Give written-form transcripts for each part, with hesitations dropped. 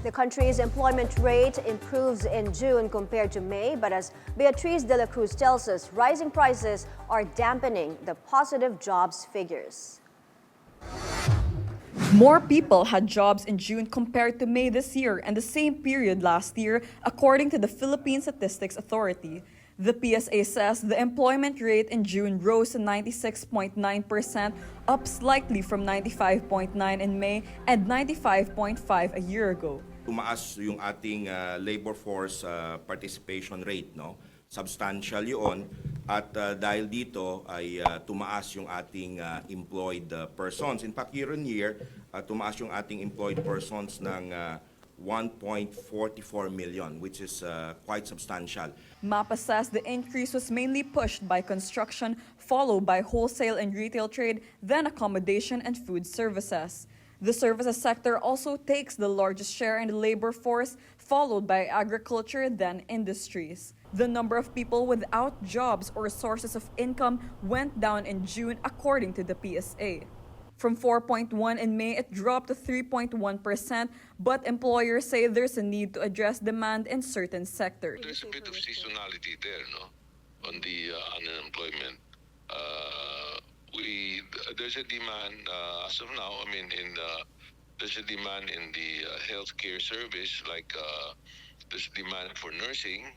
The country's employment rate improves in June compared to May, but as Beatriz de la Cruz tells us, rising prices are dampening the positive jobs figures. More people had jobs in June compared to May this year and the same period last year, according to the Philippine Statistics Authority. The PSA says the employment rate in June rose to 96.9%, up slightly from 95.9 in May and 95.5 a year ago. Tumaas yung ating labor force participation rate, no? Substantial yun. At dahil dito ay tumaas yung ating employed persons. In fact, year on year, tumaas yung ating employed persons ng 1.44 million, which is quite substantial. MAPA says the increase was mainly pushed by construction, followed by wholesale and retail trade, then accommodation and food services. The services sector also takes the largest share in the labor force, followed by agriculture, then industries. The number of people without jobs or sources of income went down in June, according to the PSA. From 4.1 in May, it dropped to 3.1%, but employers say there's a need to address demand in certain sectors. There's a bit of seasonality there, no, on the unemployment. There's a demand as of now. I mean, there's a demand in the healthcare service, like there's a demand for nursing.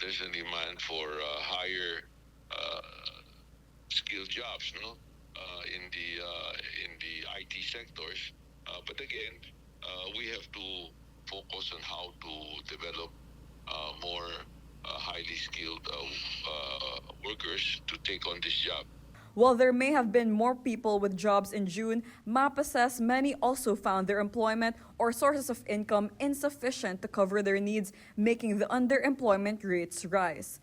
There's a demand for higher skilled jobs, no, in the IT sectors. But again, we have to focus on how to develop more highly skilled workers to take on this job. While there may have been more people with jobs in June, MAPA says many also found their employment or sources of income insufficient to cover their needs, making the underemployment rates rise.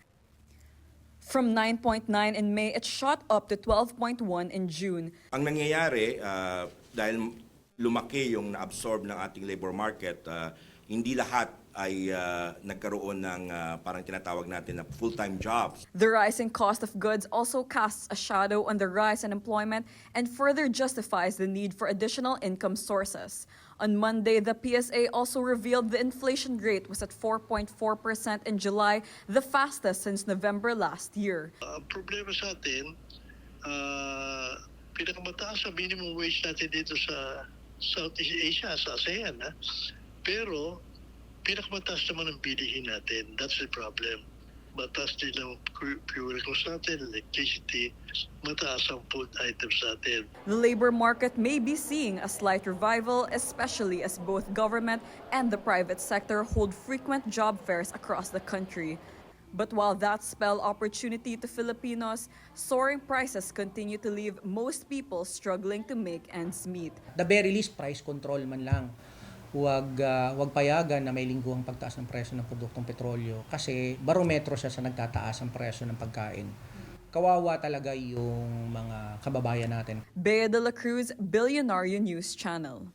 From 9.9 in May, it shot up to 12.1 in June. Ang nangyayari, dahil lumaki yung na-absorb ng ating labor market, hindi lahat ay nagkaroon ng parang tinatawag natin na full-time jobs. The rising cost of goods also casts a shadow on the rise in employment and further justifies the need for additional income sources. On Monday, the PSA also revealed the inflation rate was at 4.4% in July, the fastest since November last year. Ang problema sa atin, pinakamataas sa minimum wage natin dito sa Southeast Asia, sa ASEAN. Pero, pinakamataas naman ang bilihin natin. That's the problem. Mataas din ang fuel cost natin, electricity, mataas ang food items natin. The labor market may be seeing a slight revival, especially as both government and the private sector hold frequent job fairs across the country. But while that spell opportunity to Filipinos, soaring prices continue to leave most people struggling to make ends meet. The very least, price control man lang. Huwag payagan na may lingguhang pagtaas ng presyo ng produktong petrolyo kasi barometro siya sa nagtataas ng presyo ng pagkain. Kawawa talaga yung mga kababayan natin. Bea de la Cruz, Billionario News Channel.